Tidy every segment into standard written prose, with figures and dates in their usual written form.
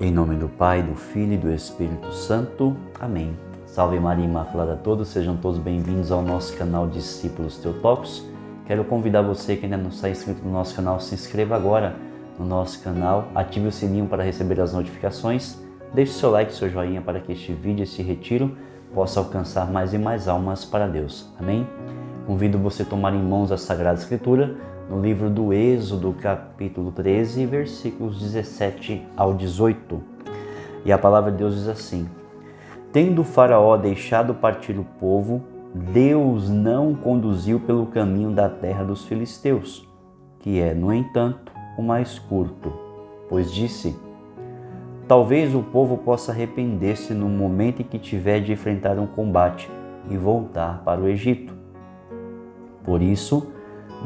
Em nome do Pai, do Filho e do Espírito Santo. Amém. Salve Maria Imaculada a todos, sejam todos bem-vindos ao nosso canal Discípulos Teotocos. Quero convidar você que ainda não está inscrito no nosso canal, se inscreva agora no nosso canal, ative o sininho para receber as notificações, deixe seu like, seu joinha para que este vídeo, este retiro, possa alcançar mais e mais almas para Deus. Amém? Convido você a tomar em mãos a Sagrada Escritura, no livro do Êxodo, capítulo 13, versículos 17 ao 18. E a palavra de Deus diz assim: Tendo Faraó deixado partir o povo, Deus não o conduziu pelo caminho da terra dos filisteus, que é, no entanto, o mais curto, pois disse: Talvez o povo possa arrepender-se no momento em que tiver de enfrentar um combate e voltar para o Egito. Por isso,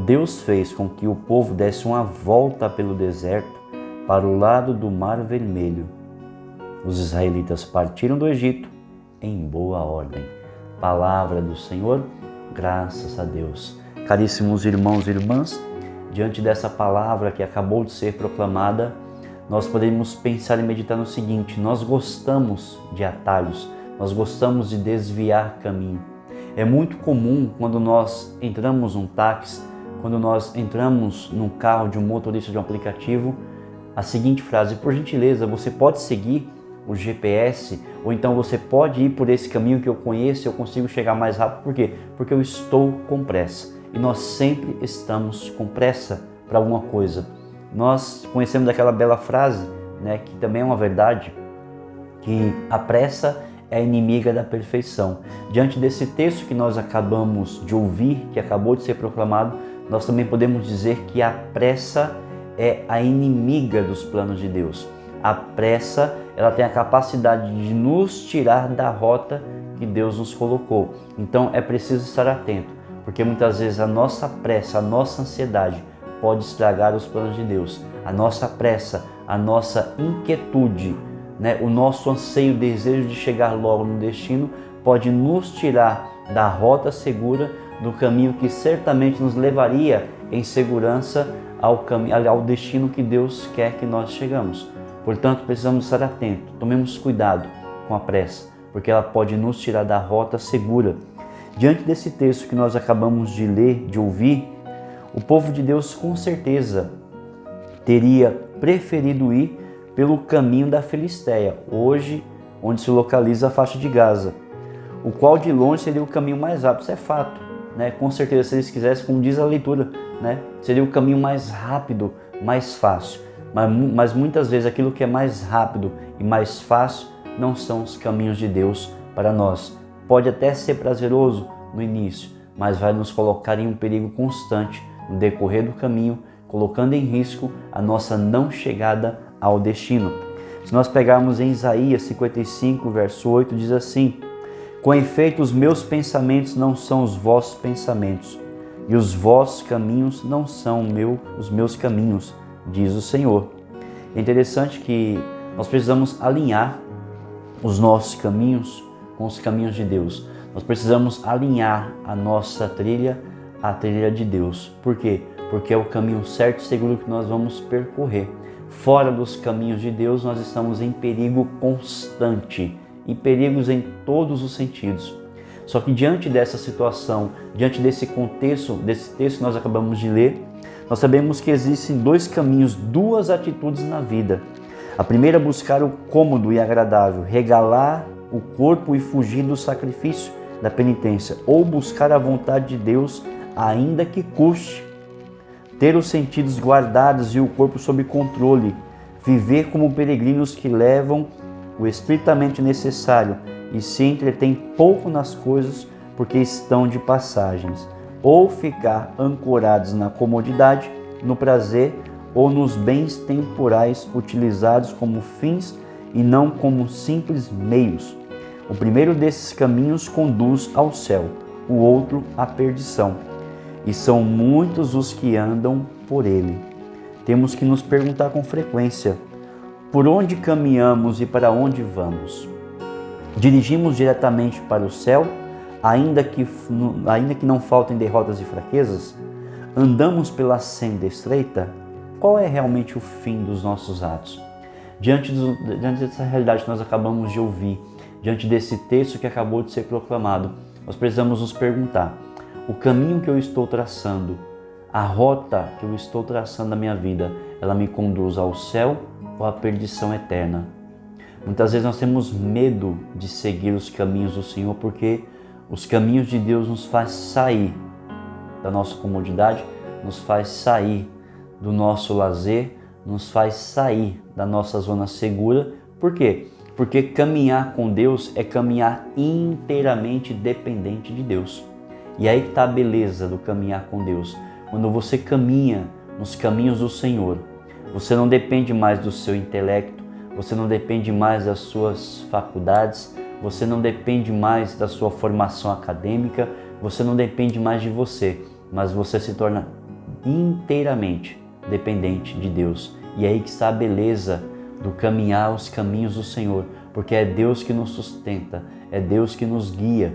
Deus fez com que o povo desse uma volta pelo deserto para o lado do Mar Vermelho. Os israelitas partiram do Egito em boa ordem. Palavra do Senhor, graças a Deus. Caríssimos irmãos e irmãs, diante dessa palavra que acabou de ser proclamada, nós podemos pensar e meditar no seguinte: nós gostamos de atalhos, nós gostamos de desviar caminho. É muito comum quando nós entramos num táxi, quando nós entramos num carro de um motorista de um aplicativo, a seguinte frase: por gentileza, você pode seguir o GPS, ou então você pode ir por esse caminho que eu conheço, eu consigo chegar mais rápido. Por quê? Porque eu estou com pressa. E nós sempre estamos com pressa para alguma coisa. Nós conhecemos aquela bela frase, que também é uma verdade, que a pressa é a inimiga da perfeição. Diante desse texto que nós acabamos de ouvir, que acabou de ser proclamado, nós também podemos dizer que a pressa é a inimiga dos planos de Deus. A pressa, ela tem a capacidade de nos tirar da rota que Deus nos colocou. Então é preciso estar atento, porque muitas vezes a nossa pressa, a nossa ansiedade pode estragar os planos de Deus. A nossa pressa, a nossa inquietude, o nosso anseio, desejo de chegar logo no destino pode nos tirar da rota segura, do caminho que certamente nos levaria em segurança ao destino que Deus quer que nós chegamos. Portanto, precisamos estar atentos, tomemos cuidado com a pressa, porque ela pode nos tirar da rota segura. Diante desse texto que nós acabamos de ler, de ouvir, o povo de Deus com certeza teria preferido ir pelo caminho da Filistéia, hoje onde se localiza a faixa de Gaza, o qual de longe seria o caminho mais rápido. Isso é fato, com certeza, se eles quisessem, como diz a leitura, seria o caminho mais rápido, mais fácil. Mas muitas vezes aquilo que é mais rápido e mais fácil não são os caminhos de Deus para nós. Pode até ser prazeroso no início, mas vai nos colocar em um perigo constante no decorrer do caminho, colocando em risco a nossa não chegada ao destino. Se nós pegarmos em Isaías 55, verso 8, diz assim: Com efeito, os meus pensamentos não são os vossos pensamentos, e os vossos caminhos não são os meus caminhos, diz o Senhor. É interessante que nós precisamos alinhar os nossos caminhos com os caminhos de Deus. Nós precisamos alinhar a nossa trilha à trilha de Deus. Por quê? Porque é o caminho certo e seguro que nós vamos percorrer. Fora dos caminhos de Deus, nós estamos em perigo constante, em perigos em todos os sentidos. Só que diante dessa situação, diante desse contexto, desse texto que nós acabamos de ler, nós sabemos que existem dois caminhos, duas atitudes na vida. A primeira é buscar o cômodo e agradável, regalar o corpo e fugir do sacrifício, da penitência, ou buscar a vontade de Deus, ainda que custe. Ter os sentidos guardados e o corpo sob controle, viver como peregrinos que levam o estritamente necessário e se entretêm pouco nas coisas porque estão de passagens, ou ficar ancorados na comodidade, no prazer ou nos bens temporais utilizados como fins e não como simples meios. O primeiro desses caminhos conduz ao céu, o outro à perdição, e são muitos os que andam por ele. Temos que nos perguntar com frequência: por onde caminhamos e para onde vamos? Dirigimos diretamente para o céu, ainda que não faltem derrotas e fraquezas? Andamos pela senda estreita? Qual é realmente o fim dos nossos atos? Diante dessa realidade que nós acabamos de ouvir, diante desse texto que acabou de ser proclamado, nós precisamos nos perguntar: o caminho que eu estou traçando, a rota que eu estou traçando na minha vida, ela me conduz ao céu ou à perdição eterna? Muitas vezes nós temos medo de seguir os caminhos do Senhor, porque os caminhos de Deus nos faz sair da nossa comodidade, nos faz sair do nosso lazer, nos faz sair da nossa zona segura. Por quê? Porque caminhar com Deus é caminhar inteiramente dependente de Deus. E aí está a beleza do caminhar com Deus. Quando você caminha nos caminhos do Senhor, você não depende mais do seu intelecto, você não depende mais das suas faculdades, você não depende mais da sua formação acadêmica, você não depende mais de você, mas você se torna inteiramente dependente de Deus. E é aí que está a beleza do caminhar os caminhos do Senhor, porque é Deus que nos sustenta, é Deus que nos guia.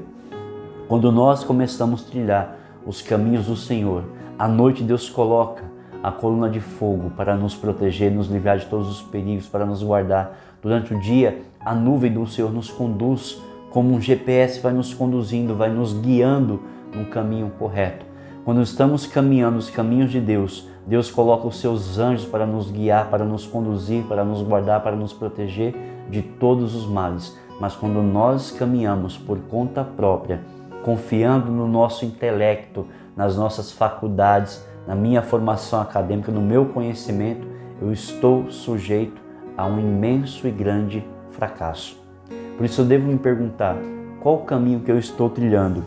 Quando nós começamos a trilhar os caminhos do Senhor, à noite Deus coloca a coluna de fogo para nos proteger, nos livrar de todos os perigos, para nos guardar. Durante o dia, a nuvem do Senhor nos conduz, como um GPS vai nos conduzindo, vai nos guiando no caminho correto. Quando estamos caminhando os caminhos de Deus, Deus coloca os seus anjos para nos guiar, para nos conduzir, para nos guardar, para nos proteger de todos os males. Mas quando nós caminhamos por conta própria, confiando no nosso intelecto, nas nossas faculdades, na minha formação acadêmica, no meu conhecimento, eu estou sujeito a um imenso e grande fracasso. Por isso eu devo me perguntar: qual o caminho que eu estou trilhando?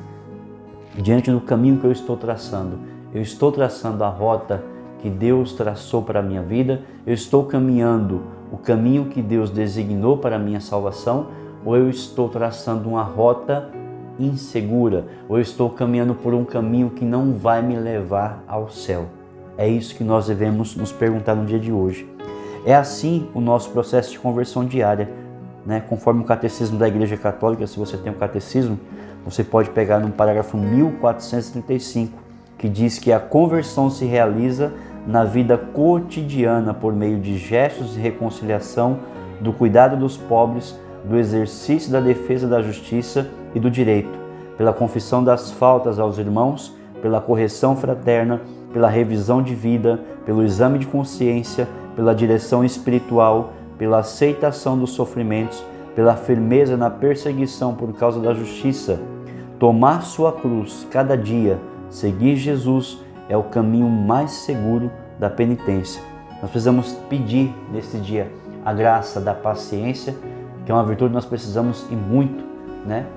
Diante do caminho que eu estou traçando a rota que Deus traçou para a minha vida? Eu estou caminhando o caminho que Deus designou para a minha salvação? Ou eu estou traçando uma rota insegura? Ou eu estou caminhando por um caminho que não vai me levar ao céu? É isso que nós devemos nos perguntar no dia de hoje. É assim o nosso processo de conversão diária, né? Conforme o Catecismo da Igreja Católica, se você tem um catecismo, você pode pegar no parágrafo 1435, que diz que a conversão se realiza na vida cotidiana por meio de gestos de reconciliação, do cuidado dos pobres, do exercício da defesa da justiça e do direito, pela confissão das faltas aos irmãos, pela correção fraterna, pela revisão de vida, pelo exame de consciência, pela direção espiritual, pela aceitação dos sofrimentos, pela firmeza na perseguição por causa da justiça. Tomar sua cruz cada dia, seguir Jesus, é o caminho mais seguro da penitência. Nós precisamos pedir nesse dia a graça da paciência, que é uma virtude que nós precisamos e muito, né?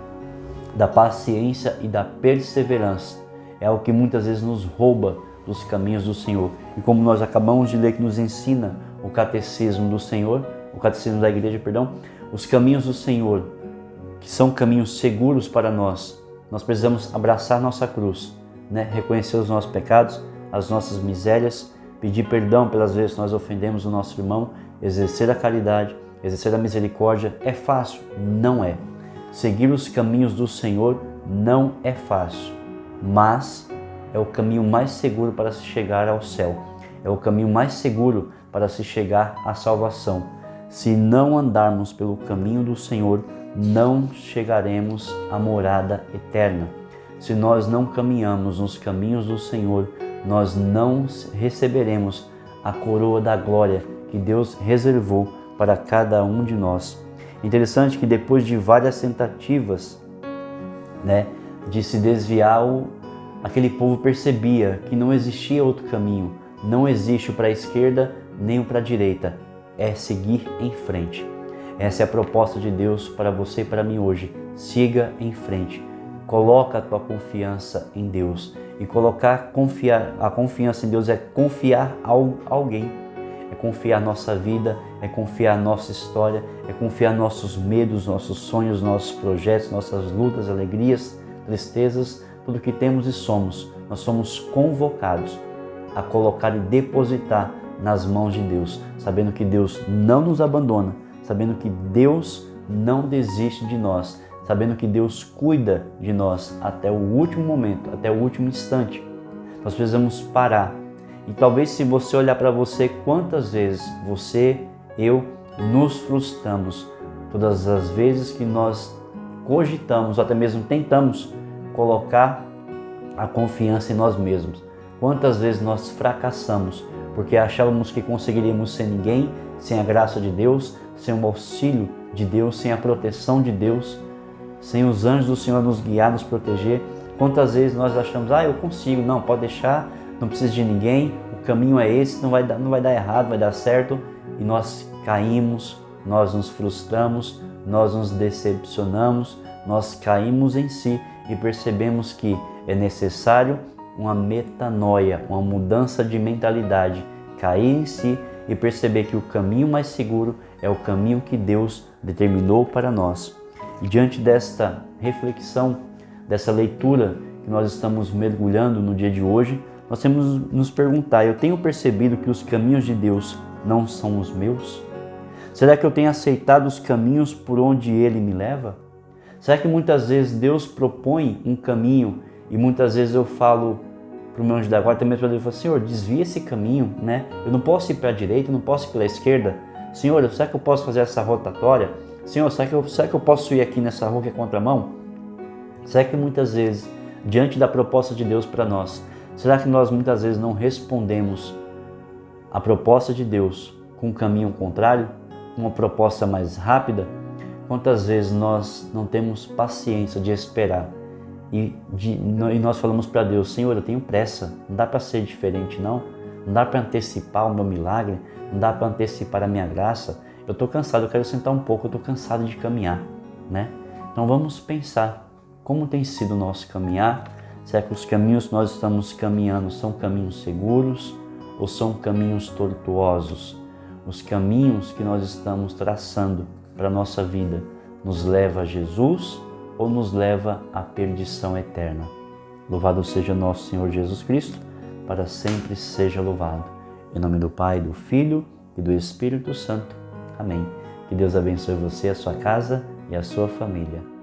Da paciência e da perseverança. É o que muitas vezes nos rouba dos caminhos do Senhor. E como nós acabamos de ler que nos ensina o catecismo do Senhor, o catecismo da igreja, perdão, os caminhos do Senhor, que são caminhos seguros para nós precisamos abraçar nossa cruz, né? Reconhecer os nossos pecados, as nossas misérias, pedir perdão pelas vezes que nós ofendemos o nosso irmão, exercer a caridade, exercer a misericórdia. É fácil? Não é. Seguir os caminhos do Senhor não é fácil, mas é o caminho mais seguro para se chegar ao céu. É o caminho mais seguro para se chegar à salvação. Se não andarmos pelo caminho do Senhor, não chegaremos à morada eterna. Se nós não caminhamos nos caminhos do Senhor, nós não receberemos a coroa da glória que Deus reservou para cada um de nós. Interessante que depois de várias tentativas, né, de se desviar, aquele povo percebia que não existia outro caminho. Não existe o para a esquerda nem o para a direita. É seguir em frente. Essa é a proposta de Deus para você e para mim hoje. Siga em frente. Coloca a tua confiança em Deus. E a confiança em Deus é confiar a alguém. É confiar nossa vida, é confiar nossa história, é confiar nossos medos, nossos sonhos, nossos projetos, nossas lutas, alegrias, tristezas, tudo que temos e somos. Nós somos convocados a colocar e depositar nas mãos de Deus, sabendo que Deus não nos abandona, sabendo que Deus não desiste de nós, sabendo que Deus cuida de nós até o último momento, até o último instante. Nós precisamos parar. E talvez, se você olhar para você, quantas vezes você, eu, nos frustramos, todas as vezes que nós cogitamos, ou até mesmo tentamos colocar a confiança em nós mesmos. Quantas vezes nós fracassamos porque achávamos que conseguiríamos sem ninguém, sem a graça de Deus, sem o auxílio de Deus, sem a proteção de Deus, sem os anjos do Senhor nos guiar, nos proteger. Quantas vezes nós achamos, eu consigo, não, pode deixar, não preciso de ninguém, o caminho é esse, não vai dar errado, vai dar certo, e nós caímos, nós nos frustramos, nós nos decepcionamos, nós caímos em si e percebemos que é necessário uma metanoia, uma mudança de mentalidade, cair em si e perceber que o caminho mais seguro é o caminho que Deus determinou para nós. E diante desta reflexão, dessa leitura que nós estamos mergulhando no dia de hoje, nós temos que nos perguntar, eu tenho percebido que os caminhos de Deus não são os meus? Será que eu tenho aceitado os caminhos por onde Ele me leva? Será que muitas vezes Deus propõe um caminho e muitas vezes eu falo para o meu anjo da guarda, também para Deus, eu falo, Senhor, desvia esse caminho, né? Eu não posso ir para a direita, eu não posso ir pela esquerda. Senhor, será que eu posso fazer essa rotatória? Senhor, será que eu posso ir aqui nessa rua que é contramão? Será que muitas vezes, diante da proposta de Deus para nós, será que nós muitas vezes não respondemos à proposta de Deus com um caminho contrário, uma proposta mais rápida? Quantas vezes nós não temos paciência de esperar e nós falamos para Deus, Senhor, eu tenho pressa, não dá para ser diferente não dá para antecipar o meu milagre, não dá para antecipar a minha graça, eu estou cansado, eu quero sentar um pouco, eu estou cansado de caminhar, né? Então vamos pensar como tem sido o nosso caminhar. Será que os caminhos que nós estamos caminhando são caminhos seguros ou são caminhos tortuosos? Os caminhos que nós estamos traçando para a nossa vida nos leva a Jesus ou nos leva à perdição eterna? Louvado seja nosso Senhor Jesus Cristo, para sempre seja louvado. Em nome do Pai, do Filho e do Espírito Santo. Amém. Que Deus abençoe você, a sua casa e a sua família.